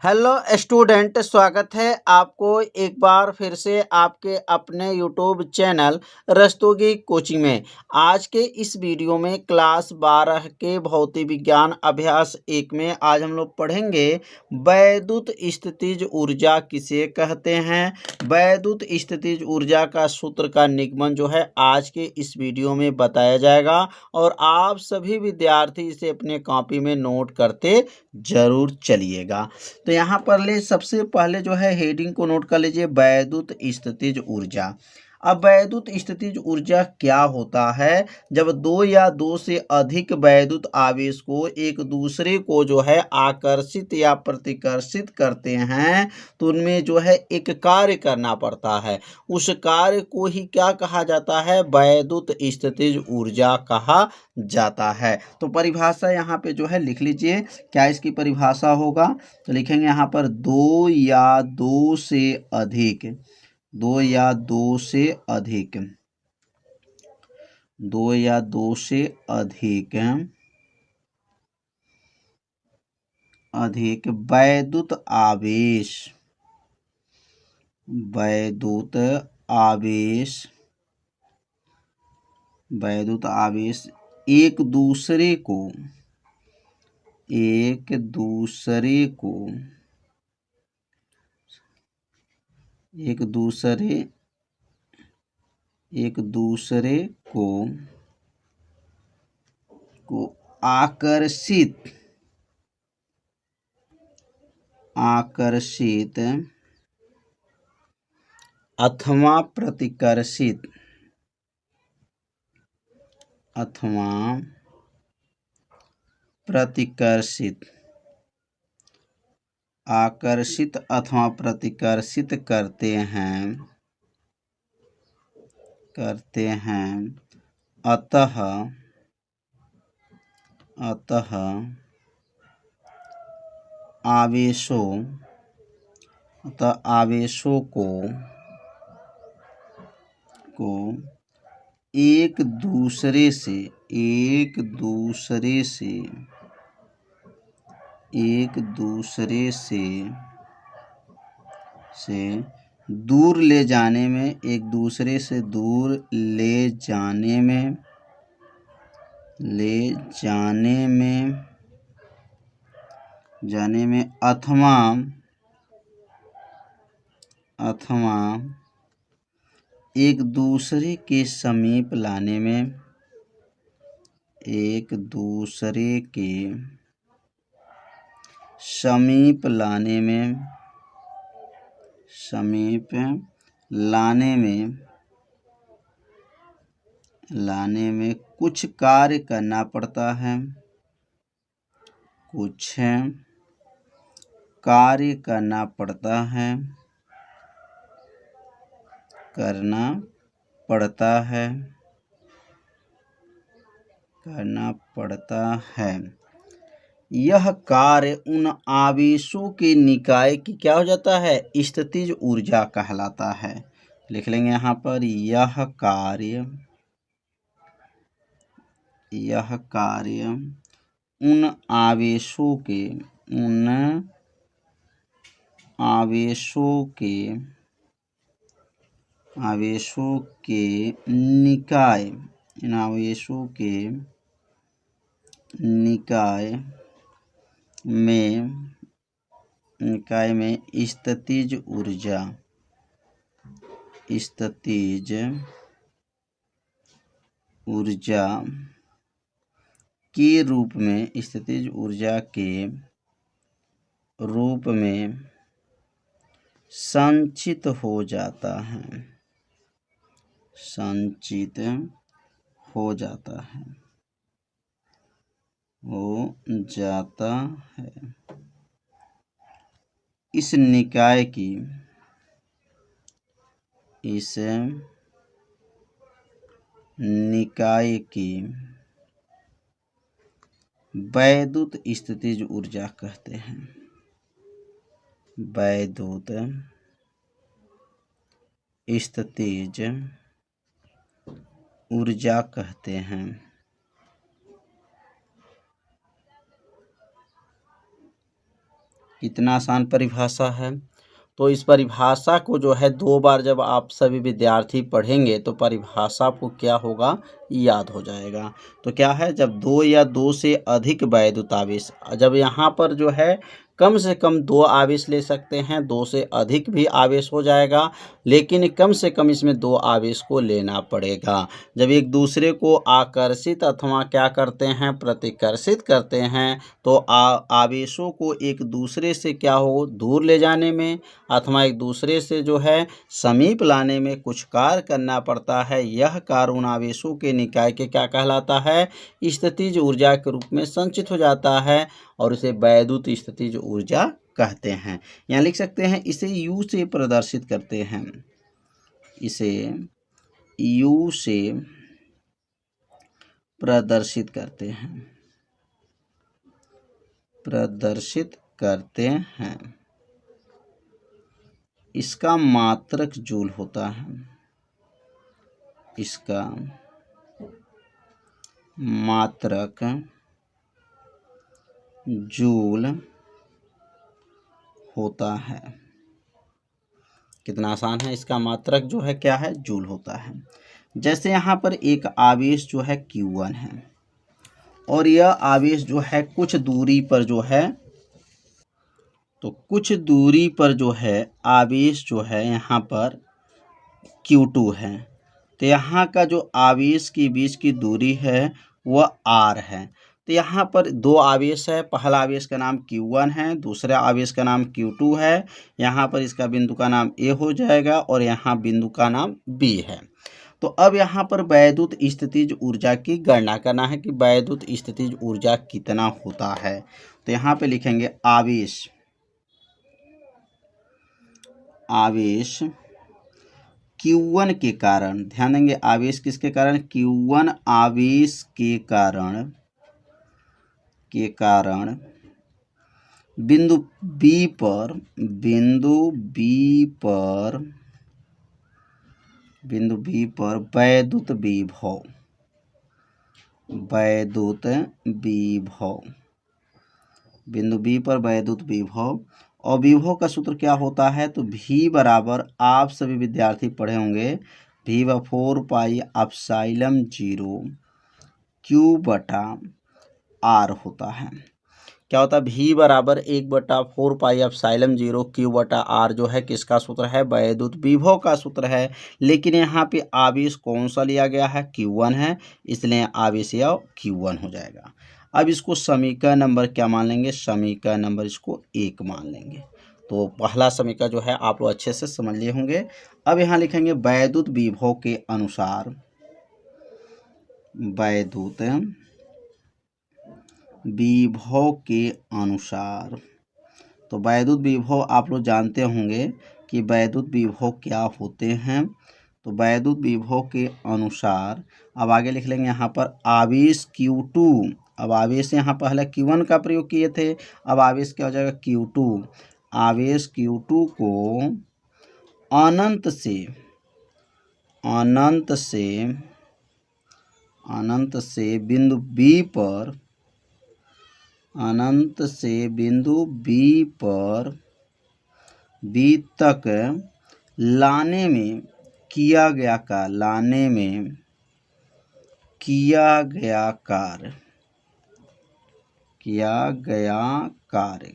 Hello student, स्वागत है आपको एक बार फिर से आपके अपने यूट्यूब चैनल रस्तोगी कोचिंग में। आज के इस वीडियो में क्लास 12 के भौतिक विज्ञान अभ्यास 1 में आज हम लोग पढ़ेंगे वैद्युत स्थितिज ऊर्जा किसे कहते हैं। वैद्युत स्थितिज ऊर्जा का सूत्र का निगमन जो है आज के इस वीडियो में बताया जाएगा और आप सभी विद्यार्थी इसे अपने कॉपी में नोट करते जरूर चलिएगा। तो यहाँ पर सबसे पहले जो है हेडिंग को नोट कर लीजिए, वैद्युत स्थितिज ऊर्जा। अब वैद्युत स्थितिज ऊर्जा क्या होता है? जब दो या दो से अधिक वैद्युत आवेश को एक दूसरे को जो है आकर्षित या प्रतिकर्षित करते हैं तो उनमें जो है एक कार्य करना पड़ता है। उस कार्य को ही क्या कहा जाता है? वैद्युत स्थितिज ऊर्जा कहा जाता है। तो परिभाषा यहाँ पे जो है लिख लीजिए। क्या इसकी परिभाषा होगा? तो लिखेंगे यहाँ पर दो या दो से अधिक, दो या दो से अधिक, दो या दो से अधिक अधिक वैद्युत आवेश, वैद्युत आवेश, वैद्युत आवेश एक दूसरे को, एक दूसरे को, एक दूसरे, एक दूसरे को आकर्षित, आकर्षित अथवा प्रतिकर्षित, अथवा प्रतिकर्षित, आकर्षित अथवा प्रतिकर्षित करते हैं, करते हैं। अतः, अतः आवेशों, अतः आवेशों को एक दूसरे से, एक दूसरे से, एक दूसरे से दूर ले जाने में, एक दूसरे से दूर ले जाने में, ले जाने में, जाने में अथवा, अथवा एक दूसरे के समीप लाने में, एक दूसरे के समीप लाने में, समीप लाने में, लाने में कुछ कार्य करना पड़ता है, कुछ कार्य करना पड़ता है, करना पड़ता है, करना पड़ता है। यह कार्य उन आवेशों के निकाय की क्या हो जाता है? स्थितिज ऊर्जा कहलाता है। लिख लेंगे यहाँ पर यह कार्य, यह कार्य उन आवेशों के, उन आवेशों के, आवेशों के निकाय, इन आवेशों के निकाय में, निकाय में स्थितिज ऊर्जा, स्थितिज ऊर्जा के रूप में, स्थितिज ऊर्जा के रूप में संचित हो जाता है, संचित हो जाता है, हो जाता है। इस निकाय की, इस निकाय की वैद्युत स्थितिज ऊर्जा कहते हैं, वैद्युत स्थितिज ऊर्जा कहते हैं। कितना आसान परिभाषा है। तो इस परिभाषा को जो है 2 बार जब आप सभी विद्यार्थी पढ़ेंगे तो परिभाषा आपको क्या होगा, याद हो जाएगा। तो क्या है, जब 2 या 2 से अधिक वैद्युत आवेश, जब यहाँ पर जो है कम से कम 2 आवेश ले सकते हैं, 2 से अधिक भी आवेश हो जाएगा, लेकिन कम से कम इसमें 2 आवेश को लेना पड़ेगा। जब एक दूसरे को आकर्षित अथवा क्या करते हैं, प्रतिकर्षित करते हैं, तो आवेशों को एक दूसरे से क्या हो, दूर ले जाने में अथवा एक दूसरे से जो है समीप लाने में कुछ कार्य करना पड़ता है। यह कार्य उन आवेशों के निकाय के क्या कहलाता है, स्थितिज ऊर्जा के रूप में संचित हो जाता है और इसे वैद्युत स्थितिज ऊर्जा कहते हैं। यहाँ लिख सकते हैं, इसे U से प्रदर्शित करते हैं, इसे U से प्रदर्शित करते हैं, प्रदर्शित करते हैं। इसका मात्रक जूल होता है, इसका मात्रक जूल होता है। कितना आसान है, इसका मात्रक जो है क्या है, जूल होता है। जैसे यहाँ पर एक आवेश जो है Q1 है और यह आवेश जो है कुछ दूरी पर जो है, तो कुछ दूरी पर जो है आवेश जो है यहाँ पर Q2 है। तो यहाँ का जो आवेश के बीच की दूरी है वह R है। तो यहाँ पर 2 आवेश है, पहला आवेश का नाम Q1 है, दूसरा आवेश का नाम Q2 है। यहाँ पर इसका बिंदु का नाम A हो जाएगा और यहाँ बिंदु का नाम B है। तो अब यहाँ पर वैद्युत स्थितिज ऊर्जा की गणना करना है कि वैद्युत स्थितिज ऊर्जा कितना होता है। तो यहाँ पे लिखेंगे आवेश, आवेश Q1 के कारण, ध्यान देंगे आवेश किसके कारण, Q1 आवेश के कारण बिंदु B पर, बिंदु B पर वैद्युत विभव, बिंदु B पर वैद्युत विभव। और विभव का सूत्र क्या होता है, तो V बराबर, आप सभी विद्यार्थी पढ़े होंगे, V व 4 पाई एप्सिलॉन 0 Q बटा R होता है। क्या होता है, V बराबर 1/4 पाई एप्सिलॉन 0 Q बटा R जो है किसका सूत्र है, वैद्युत विभव का सूत्र है। लेकिन यहाँ पे आवेश कौन सा लिया गया है, Q1 है, इसलिए आवेश यह Q1 हो जाएगा। अब इसको समीकरण नंबर क्या मान लेंगे, समीकरण नंबर इसको 1 मान लेंगे। तो पहला समीकरण जो है आप लोग अच्छे से समझ लिए होंगे। अब यहाँ लिखेंगे वैद्युत विभव के अनुसार, वैद्युत विभव के अनुसार। तो वैद्युत विभव आप लोग जानते होंगे कि वैद्युत विभव क्या होते हैं। तो वैद्युत विभव के अनुसार अब आगे लिख लेंगे यहाँ पर आवेश Q2। अब आवेश यहाँ पहले Q1 का प्रयोग किए थे, अब आवेश क्या हो जाएगा, Q2। आवेश Q2 को अनंत से बिंदु B पर, अनंत से बिंदु B पर B तक लाने में किया गया कार्य, लाने में किया गया कार्य,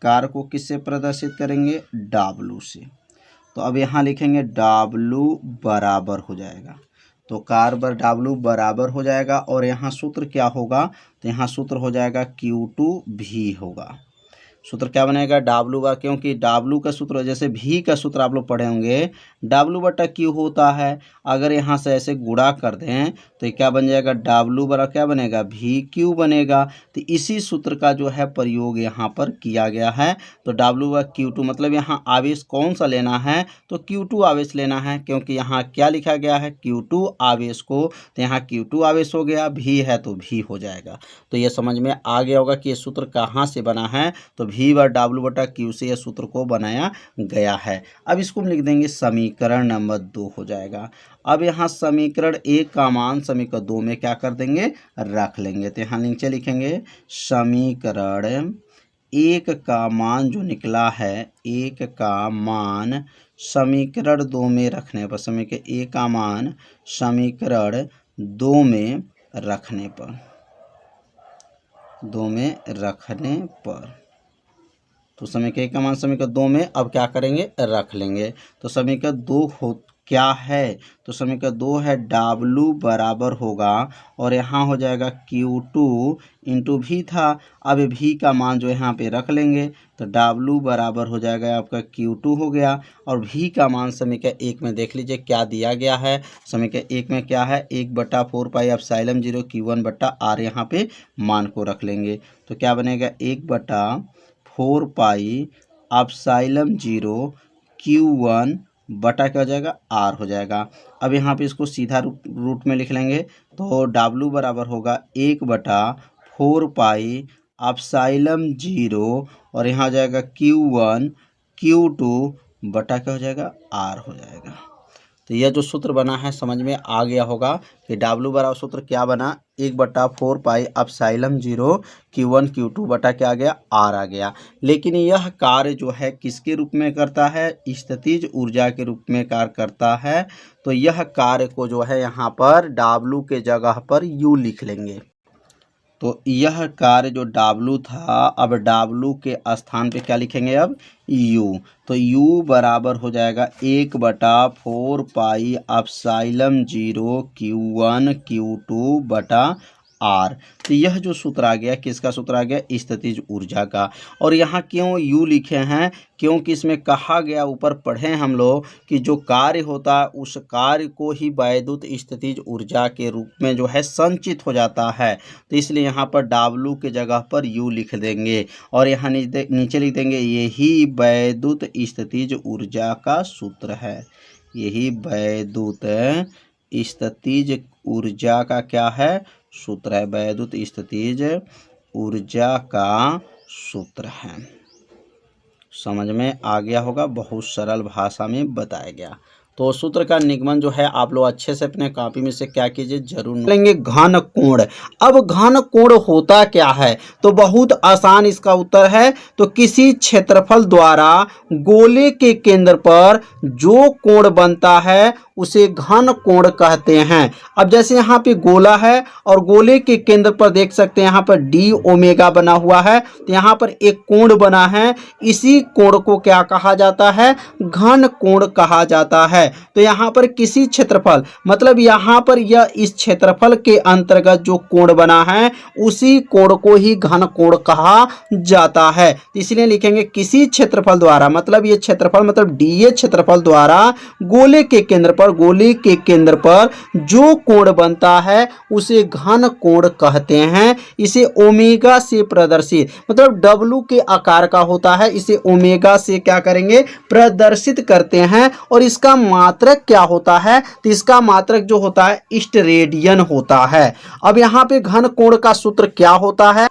कार्य को किससे प्रदर्शित करेंगे, W से। तो अब यहाँ लिखेंगे W बराबर हो जाएगा, तो कार्य पर W बराबर हो जाएगा और यहाँ सूत्र क्या होगा, तो यहाँ सूत्र हो जाएगा Q2V होगा। सूत्र क्या बनेगा, W का, क्योंकि W का सूत्र जैसे V का सूत्र आप लोग पढ़े होंगे W बटा Q होता है। अगर यहाँ से ऐसे गुणा कर दें तो ये क्या बन जाएगा, W बरा क्या बनेगा, VQ बनेगा। तो इसी सूत्र का जो है प्रयोग यहाँ पर किया गया है। तो W व Q2 मतलब यहाँ आवेश कौन सा लेना है, तो Q2 आवेश लेना है, क्योंकि यहाँ क्या लिखा गया है, Q2 आवेश को, तो यहाँ Q2 आवेश हो गया, V है तो V हो जाएगा। तो ये समझ में आ गया होगा कि ये सूत्र कहाँ से बना है, तो V व W बटा Q से यह सूत्र को बनाया गया है। अब इसको हम लिख देंगे समीकरण नंबर 2 हो जाएगा। अब यहाँ समीकरण 1 का मान समीकरण 2 में क्या कर देंगे, रख लेंगे। तो यहाँ नीचे लिखेंगे समीकरण एक का मान जो निकला है, एक का मान समीकरण 2 में रखने पर, समीकरण एक का मान समीकरण 2 में रखने पर, 2 में रखने पर, तो समीकरण एक का मान समीकरण 2 में अब क्या करेंगे, रख लेंगे। तो समीकरण 2 हो क्या है, तो समीकरण 2 है W बराबर होगा, और यहाँ हो जाएगा Q2 इंटू भी था, अब भी का मान जो यहाँ पे रख लेंगे, तो W बराबर हो जाएगा आपका Q2 हो गया, और भी का मान समीकरण 1 में देख लीजिए क्या दिया गया है। समीकरण 1 में क्या है, 1/4 पाई एप्सिलॉन 0 Q1/r, यहाँ पे मान को रख लेंगे, तो क्या बनेगा 1/4 पाई एप्सिलॉन 0 Q1 बटा क्या हो जाएगा, R हो जाएगा। अब यहाँ पे इसको सीधा रूट में लिख लेंगे, तो W बराबर होगा 1/4 पाई एप्सिलॉन 0, और यहाँ हो जाएगा Q1 Q2 बटा क्या हो जाएगा, R हो जाएगा। तो यह जो सूत्र बना है समझ में आ गया होगा कि W बराबर सूत्र क्या बना, 1/4 पाई एप्सिलॉन 0 Q1 Q2 बटा क्या आ गया, R आ गया। लेकिन यह कार्य जो है किसके रूप में करता है, स्थितिज ऊर्जा के रूप में कार्य करता है। तो यह कार्य को जो है यहाँ पर W के जगह पर U लिख लेंगे। तो यह कार्य जो W था, अब W के स्थान पे क्या लिखेंगे, अब U। तो U बराबर हो जाएगा 1/4 पाई एप्सिलॉन 0 Q1 Q2 बटा R। तो यह जो सूत्र आ गया, किसका सूत्र आ गया, स्थितिज ऊर्जा का। और यहाँ क्यों U लिखे हैं, क्योंकि इसमें कहा गया, ऊपर पढ़े हम लोग कि जो कार्य होता है उस कार्य को ही वैद्युत स्थितिज ऊर्जा के रूप में जो है संचित हो जाता है। तो इसलिए यहाँ पर W के जगह पर U लिख देंगे, और यहाँ नीचे लिख देंगे यही वैद्युत स्थितिज ऊर्जा का सूत्र है। यही वैद्युत स्थितिज ऊर्जा का क्या है, सूत्र है। वैद्युत स्थितिज ऊर्जा का सूत्र है। समझ में आ गया होगा, बहुत सरल भाषा में बताया गया। तो सूत्र का निगमन जो है आप लोग अच्छे से अपने कॉपी में से क्या कीजिए, जरूर लेंगे। घन कोण। अब घन कोण होता क्या है, तो बहुत आसान इसका उत्तर है। तो किसी क्षेत्रफल द्वारा गोले के केंद्र पर जो कोण बनता है उसे घन कोण कहते हैं। अब जैसे यहाँ पे गोला है और गोले के केंद्र पर देख सकते हैं यहाँ पर डी ओमेगा बना हुआ है, तो यहाँ पर एक कोण बना है, इसी कोण को क्या कहा जाता है, घन कोण कहा जाता है। तो यहाँ पर किसी क्षेत्रफल, मतलब यहाँ पर यह इस क्षेत्रफल के अंतर्गत जो कोण बना है उसी कोण को ही घन कोण कहा जाता है। इसलिए लिखेंगे किसी क्षेत्रफल द्वारा, मतलब ये क्षेत्रफल मतलब डीए क्षेत्रफल द्वारा गोले के केंद्र पर जो कोण बनता है उसे घन कोण कहते हैं। इसे ओमेगा से प्रदर्शित, मतलब डब्लू के आकार का होता है, इसे ओमेगा से क्या करेंगे, प्रदर्शित करते हैं। और इसका मात्रक क्या होता है, तो इसका मात्रक जो होता है स्टेरेडियन होता है। अब यहाँ पे घन कोण का सूत्र क्या होता है,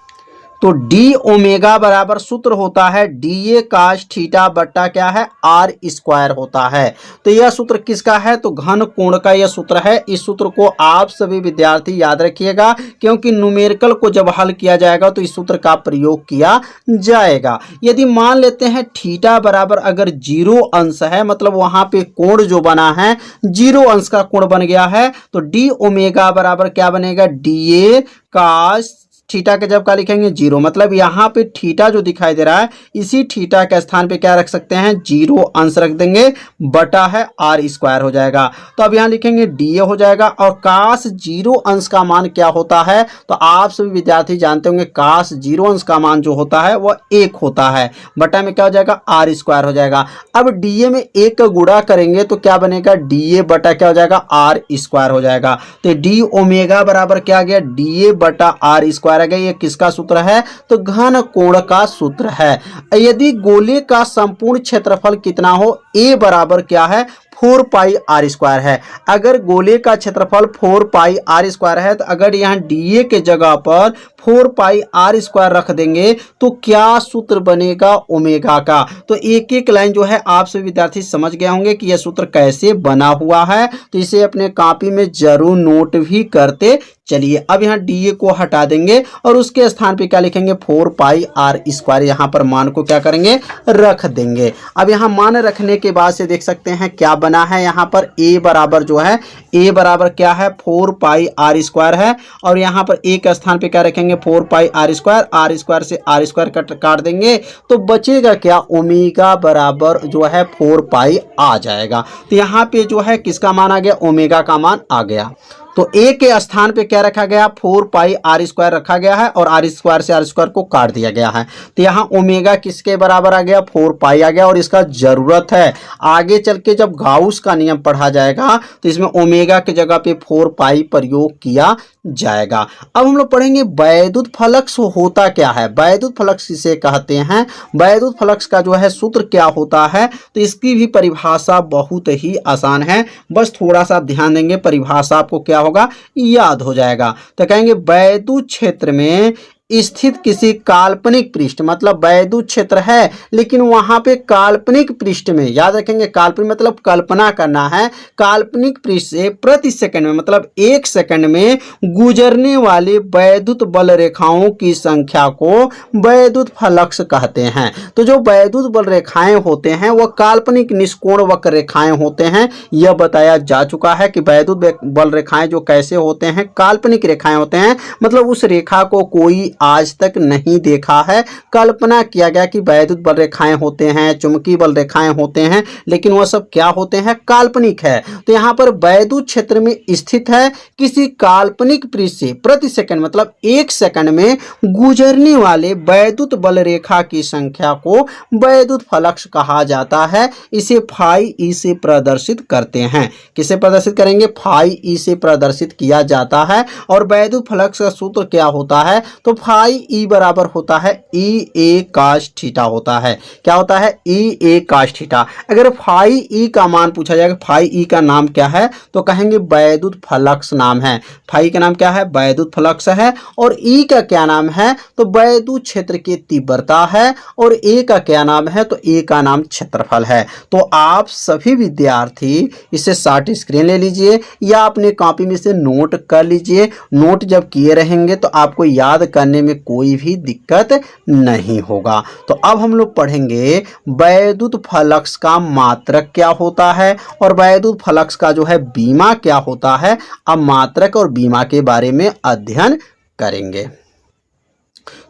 तो डी ओमेगा बराबर सूत्र होता है डी ए काश थीटा बट्टा क्या है, आर स्क्वायर होता है। तो यह सूत्र किसका है, तो घन कोण का यह सूत्र है। इस सूत्र को आप सभी विद्यार्थी याद रखिएगा, क्योंकि न्यूमेरिकल को जब हल किया जाएगा तो इस सूत्र का प्रयोग किया जाएगा। यदि मान लेते हैं थीटा बराबर अगर 0 अंश है, मतलब वहां पे कोण जो बना है 0 अंश का कोण बन गया है, तो डी ओमेगा बराबर क्या बनेगा, डी ए काश थीटा के जब क्या लिखेंगे 0, मतलब यहाँ पे थीटा जो दिखाई दे रहा है इसी थीटा के स्थान पे क्या रख सकते हैं, 0 अंश रख देंगे, बटा है आर स्क्वायर हो जाएगा। तो अब यहाँ लिखेंगे डीए हो जाएगा। और काश 0 अंश का मान क्या होता है, तो आप सभी विद्यार्थी जानते होंगे काश 0 अंश का मान जो होता है वह 1 होता है, बटा में क्या हो जाएगा, आर स्क्वायर हो जाएगा। अब डीए में 1 का गुणा करेंगे तो क्या बनेगा, डीए बटा क्या हो जाएगा, आर स्क्वायर हो जाएगा। तो डी ओमेगा बराबर क्या आ गया, डीए बटा आर स्क्वायर। ये किसका सूत्र है, तो घन कोण का सूत्र है। यदि गोले का संपूर्ण क्षेत्रफल कितना हो, ए बराबर क्या है 4 पाई आर स्क्वायर है। अगर गोले का क्षेत्रफल 4 पाई आर स्क्वायर है तो अगर यहाँ डी ए के जगह पर 4 पाई आर स्क्वायर रख देंगे तो क्या सूत्र बनेगा ओमेगा का। तो एक एक लाइन जो है आप सभी विद्यार्थी समझ गए होंगे कि यह सूत्र कैसे बना हुआ है, तो इसे अपने कॉपी में जरूर नोट भी करते चलिए। अब यहाँ डी ए को हटा देंगे और उसके स्थान पे क्या लिखेंगे 4 पाई आर स्क्वायर, यहाँ पर मान को क्या करेंगे रख देंगे। अब यहाँ मान रखने के बाद से देख सकते हैं क्या बना है, यहाँ पर ए बराबर जो है ए बराबर क्या है 4 पाई आर स्क्वायर है और यहाँ पर ए के स्थान पे क्या रखेंगे 4 पाई आर स्क्वायर से आर स्क्वायर काट देंगे तो बचेगा क्या ओमेगा बराबर जो है 4 पाई आ जाएगा। तो यहाँ पे जो है किसका मान आ गया ओमेगा का मान आ गया। तो ए के स्थान पे क्या रखा गया 4 पाई आर स्क्वायर रखा गया है और आर स्क्वायर से आर स्क्वायर को काट दिया गया है। तो यहाँ ओमेगा किसके बराबर आ गया 4 पाई आ गया और इसका जरूरत है आगे चल के जब गाउस का नियम पढ़ा जाएगा तो इसमें ओमेगा की जगह पे 4 पाई प्रयोग किया जाएगा। अब हम लोग पढ़ेंगे वैद्युत फ्लक्स होता क्या है, वैद्युत फ्लक्स किसे कहते हैं, वैद्युत फ्लक्स का जो है सूत्र क्या होता है। तो इसकी भी परिभाषा बहुत ही आसान है, बस थोड़ा सा ध्यान देंगे परिभाषा आपको क्या होगा याद हो जाएगा। तो कहेंगे वैद्युत क्षेत्र में स्थित किसी काल्पनिक पृष्ठ, मतलब वैद्युत क्षेत्र है लेकिन वहां पे काल्पनिक पृष्ठ में, याद रखेंगे काल्पनिक मतलब कल्पना करना है, काल्पनिक पृष्ठ से प्रति सेकंड में मतलब 1 सेकंड में गुजरने वाले वैद्युत बल रेखाओं की संख्या को वैद्युत फ्लक्स कहते हैं। तो जो वैद्युत बल रेखाएं होते हैं वह काल्पनिक निष्कोण वक्र रेखाएं होते हैं। यह बताया जा चुका है कि वैद्युत बल रेखाएं जो कैसे होते हैं काल्पनिक रेखाएं होते हैं, मतलब उस रेखा को कोई आज तक नहीं देखा है, कल्पना किया गया कि वैद्युत बल रेखाएं होते हैं, चुंबकीय बल रेखाएं होते हैं, लेकिन वह सब क्या होते हैं काल्पनिक है। तो यहाँ पर वैद्युत क्षेत्र में स्थित है किसी काल्पनिक पृष्ठ से प्रति सेकंड मतलब 1 सेकंड में गुजरने वाले वैद्युत बल रेखा की संख्या को वैद्युत फ्लक्स कहा जाता है। इसे फाई ई से प्रदर्शित करते हैं, किसे प्रदर्शित करेंगे फाई ई से प्रदर्शित किया जाता है। और वैद्युत फ्लक्स का सूत्र क्या होता है, तो फाई ई बराबर होता है ई ए काश थीटा होता है। क्या होता है ई ए काश थीटा। अगर फाई ई का मान पूछा जाएगा फाई ई का नाम क्या है तो कहेंगे वैद्युत फ्लक्स नाम है, फाई का नाम क्या है वैद्युत फ्लक्स है। और ई का क्या नाम है तो वैद्युत क्षेत्र की तीव्रता है और ए का क्या नाम है तो ए का नाम क्षेत्रफल है। तो आप सभी विद्यार्थी इसे शॉर्ट स्क्रीन ले लीजिए या अपने कॉपी में से नोट कर लीजिए। नोट जब किए रहेंगे तो आपको याद करने में कोई भी दिक्कत नहीं होगा। तो अब हम लोग पढ़ेंगे वैद्युत फ्लक्स का मात्रक क्या होता है और वैद्युत फ्लक्स का जो है बीमा क्या होता है। अब मात्रक और बीमा के बारे में अध्ययन करेंगे।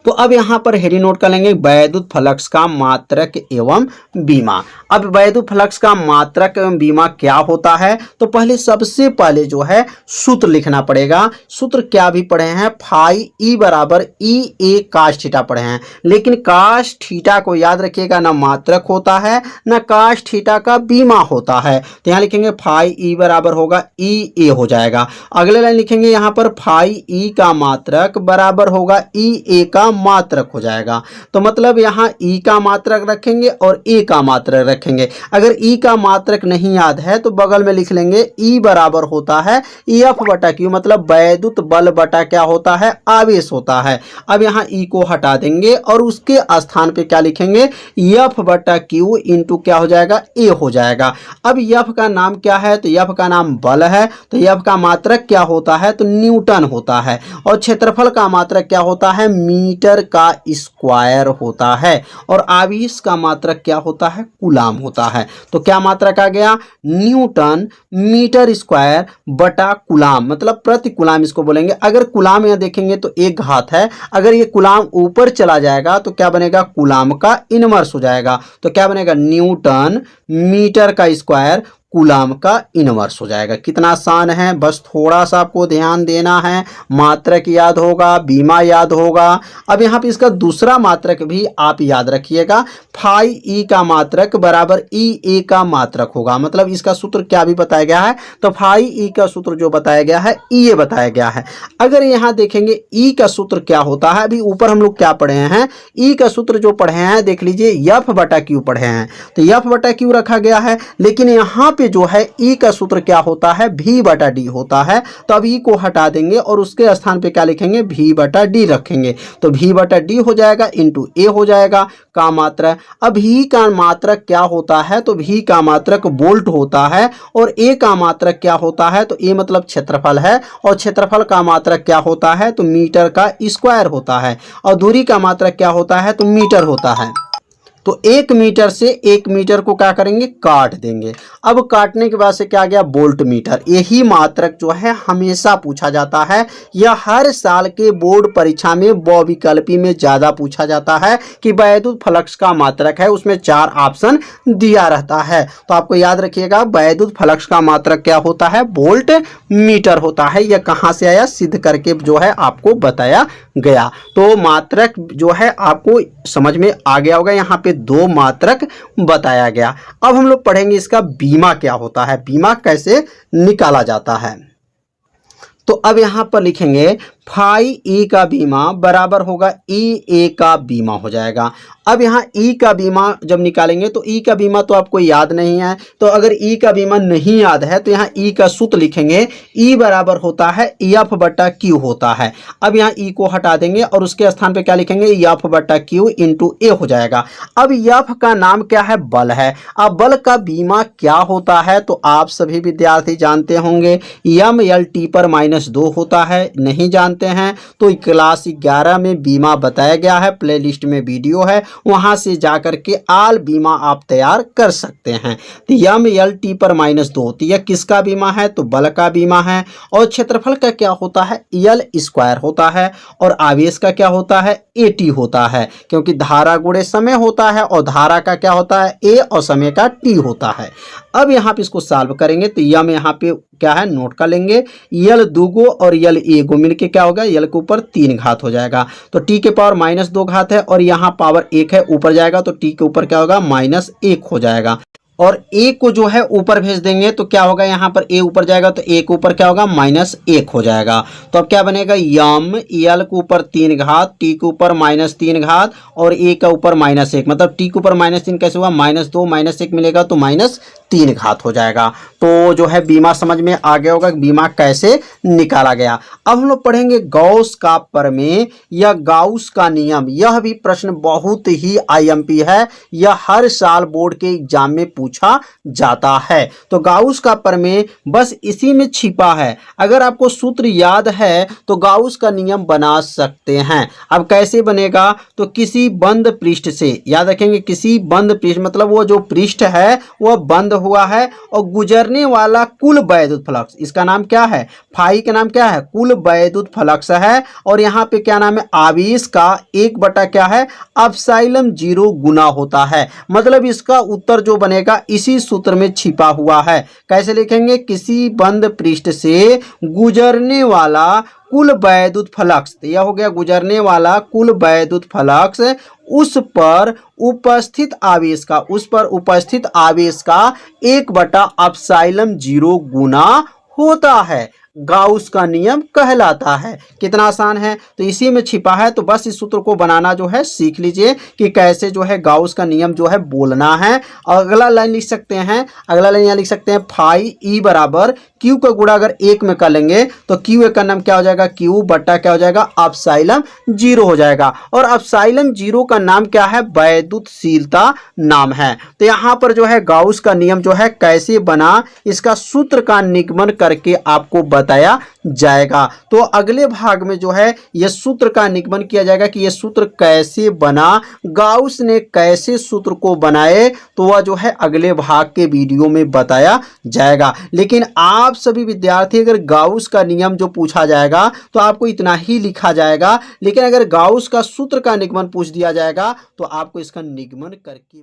तो अब यहाँ पर हेडिंग नोट कर लेंगे वैद्युत फ्लक्स का मात्रक एवं बीमा। अब वैद्युत फ्लक्स का मात्रक एवं बीमा क्या होता है तो पहले सबसे पहले जो है सूत्र लिखना पड़ेगा। सूत्र क्या भी पढ़े हैं फाई ई बराबर ई ए काश थीटा पढ़े हैं, लेकिन काश थीटा को याद रखिएगा ना मात्रक होता है ना काश थीटा का बीमा होता है। तो यहाँ लिखेंगे फाई ई बराबर होगा ई ए हो जाएगा। अगले लाइन लिखेंगे यहाँ पर फाई ई का मात्रक बराबर होगा ई ए का मात्रक हो जाएगा। तो मतलब यहाँ ई का मात्रक रखेंगे और ए का मात्रक रखेंगे। अगर ई का मात्रक नहीं याद है तो बगल में लिख लेंगे ई बराबर होता है एफ बटा क्यू, मतलब वैद्युत बल बटा क्या होता है आवेश होता है। अब यहाँ ई को हटा देंगे और उसके स्थान पे क्या लिखेंगे एफ बटा क्यू इंटू क्या हो जाएगा ए हो जाएगा। अब एफ का नाम क्या है तो एफ का नाम बल है, तो एफ का मात्रक क्या होता है तो न्यूटन होता है और क्षेत्रफल का मात्रक क्या होता है मीटर का स्क्वायर होता है और आवेश का मात्रक क्या होता है कूलाम होता है। तो क्या मात्रक आ गया न्यूटन मीटर स्क्वायर बटा कूलाम, मतलब प्रति कूलाम इसको बोलेंगे। अगर कूलाम यहाँ देखेंगे तो एक घात है, अगर ये कूलाम ऊपर चला जाएगा तो क्या बनेगा कूलाम का इनवर्स हो जाएगा। तो क्या बनेगा न्यूटन मीटर का स्क्वायर कूलाम का इनवर्स हो जाएगा। कितना आसान है, बस थोड़ा सा आपको ध्यान देना है। मात्रक याद होगा, बीमा याद होगा। अब यहाँ पे इसका दूसरा मात्रक भी आप याद रखिएगा, फाई ई का मात्रक बराबर ई ए का मात्रक होगा। मतलब इसका सूत्र क्या भी बताया गया है तो फाई ई का सूत्र जो बताया गया है ई ए बताया गया है। अगर यहाँ देखेंगे ई का सूत्र क्या होता है, अभी ऊपर हम लोग क्या पढ़े हैं ई का सूत्र जो पढ़े हैं देख लीजिए एफ बटा क्यू पढ़े हैं, तो एफ बटा क्यू रखा गया है। लेकिन यहाँ पे जो है ई का सूत्र क्या होता है, भी बटा डी होता है। तो अब ई को हटा देंगे और उसके स्थान पे क्या लिखेंगे, भी बटा डी रखेंगे। तो भी बटा डी हो जाएगा इंटू ए हो जाएगा का मात्रक। अब भी का मात्रक क्या होता है, तो भी का मात्रक वोल्ट होता है और ए का मात्रक क्या होता है, तो ए मतलब क्षेत्रफल है और क्षेत्रफल का मात्रक क्या होता है, तो मीटर का स्क्वायर होता है और दूरी का मात्रक क्या होता है, तो मीटर होता है। तो 1 मीटर से 1 मीटर को क्या करेंगे, काट देंगे। अब काटने के बाद से क्या आ गया, वोल्ट मीटर। यही मात्रक जो है हमेशा पूछा जाता है, यह हर साल के बोर्ड परीक्षा में बहुविकल्पी में ज़्यादा पूछा जाता है कि वैद्युत फ्लक्स का मात्रक है, उसमें 4 ऑप्शन दिया रहता है। तो आपको याद रखिएगा वैद्युत फ्लक्स का मात्रक क्या होता है, वोल्ट मीटर होता है। यह कहाँ से आया, सिद्ध करके जो है आपको बताया गया। तो मात्रक जो है आपको समझ में आ गया होगा, यहाँ पे 2 मात्रक बताया गया। अब हम लोग पढ़ेंगे इसका बीमा क्या होता है, बीमा कैसे निकाला जाता है। तो अब यहाँ पर लिखेंगे फाई ई का बीमा बराबर होगा ई ए का बीमा हो जाएगा। अब यहाँ ई का बीमा जब निकालेंगे तो ई का बीमा तो आपको याद नहीं है, तो अगर ई का बीमा नहीं याद है तो यहाँ ई का सूत्र लिखेंगे, ई बराबर होता है एफ बटा क्यू होता है। अब यहाँ ई को हटा देंगे और उसके स्थान पे क्या लिखेंगे, एफ बटा क्यू इंटू ए हो जाएगा। अब एफ का नाम क्या है, बल है। अब बल का बीमा क्या होता है, तो आप सभी विद्यार्थी जानते होंगे, एम एल टी पर -2 होता है। नहीं जानते हैं तो क्लास 11 में बीमा बताया गया है, प्लेलिस्ट में वीडियो है, वहां से जाकर के आल बीमा आप तैयार कर सकते हैं। तो एम एल टी पर -2, तो यह किसका बीमा है, तो बल का बीमा है। और क्षेत्रफल का क्या होता है, एल स्क्वायर होता है और आवेश का क्या होता है, ए टी होता है, क्योंकि धारा गुणे समय होता है और धारा का क्या होता है, ए और समय का टी होता है। अब यहाँ पे इसको सॉल्व करेंगे तो यम यहाँ पे क्या है, नोट कर लेंगे, यल 2 और यल 1 मिलके क्या होगा, यल के ऊपर 3 घात हो जाएगा। तो टी के पावर -2 घात है और यहाँ पावर 1 है, ऊपर जाएगा तो टी के ऊपर क्या होगा, -1 हो जाएगा। और ए को जो है ऊपर भेज देंगे तो क्या होगा, यहाँ पर ए ऊपर जाएगा तो ए के ऊपर क्या होगा, -1 हो जाएगा। तो अब क्या बनेगा, यम यल के ऊपर 3 घात, टी के ऊपर -3 घात और ए के ऊपर -1, मतलब टी के ऊपर -3 कैसे हुआ, -2 -1 मिलेगा तो -3 घात हो जाएगा। तो जो है बीमा समझ में आ गया होगा, बीमा कैसे निकाला गया। अब हम लोग पढ़ेंगे गॉस का प्रमेय या गाउस का नियम। यह भी प्रश्न बहुत ही आईएमपी है, यह हर साल बोर्ड के एग्जाम में पूछा जाता है। तो गाउस का प्रमेय बस इसी में छिपा है। अगर आपको सूत्र याद है तो गाउस का नियम बना सकते हैं। अब कैसे बनेगा, तो किसी बंद पृष्ठ से, याद रखेंगे किसी बंद पृष्ठ मतलब वो जो पृष्ठ है वह बंद हुआ है और गुजरने वाला कुल वैद्युत फ्लक्स, इसका नाम क्या है, फाई का नाम क्या है, कुल वैद्युत फ्लक्स है। और यहाँ पे क्या नाम है, आवेश का 1 बटा क्या है, एप्सिलॉन 0 गुना होता है। मतलब इसका उत्तर जो बनेगा इसी सूत्र में छिपा हुआ है। कैसे लिखेंगे, किसी बंद पृष्ठ से गुजरने वाला कुल वैद्युत फ्लक्स, यह हो गया गुजरने वाला कुल वैद्युत फ्लक्स, उस पर उपस्थित आवेश का 1 बटा एप्सिलॉन 0 गुना होता है। गाउस का नियम कहलाता है। कितना आसान है, तो इसी में छिपा है। तो बस इस सूत्र को बनाना जो है सीख लीजिए कि कैसे जो है गाउस का नियम जो है बोलना है। अगला लाइन लिख सकते हैं, अगला लाइन यहाँ लिख सकते हैं, फाई ई बराबर क्यू का गुणा अगर 1 में कर लेंगे तो क्यू एक का नाम क्या हो जाएगा, क्यू बट्टा क्या हो जाएगा, एप्सिलॉन 0 हो जाएगा। और एप्सिलॉन 0 का नाम क्या है, वैद्युतशीलता नाम है। तो यहाँ पर जो है गाउस का नियम जो है कैसे बना, इसका सूत्र का निगमन करके आपको बताया जाएगा। तो अगले भाग में जो है यह सूत्र का निगमन किया जाएगा कि यह सूत्र कैसे बना, गाउस ने कैसे सूत्र को बनाए, तो वह जो है अगले भाग के वीडियो में बताया जाएगा। लेकिन आप सभी विद्यार्थी अगर गाउस का नियम जो पूछा जाएगा तो आपको इतना ही लिखा जाएगा, लेकिन अगर गाउस का सूत्र का निगमन पूछ दिया जाएगा तो आपको इसका निगमन करके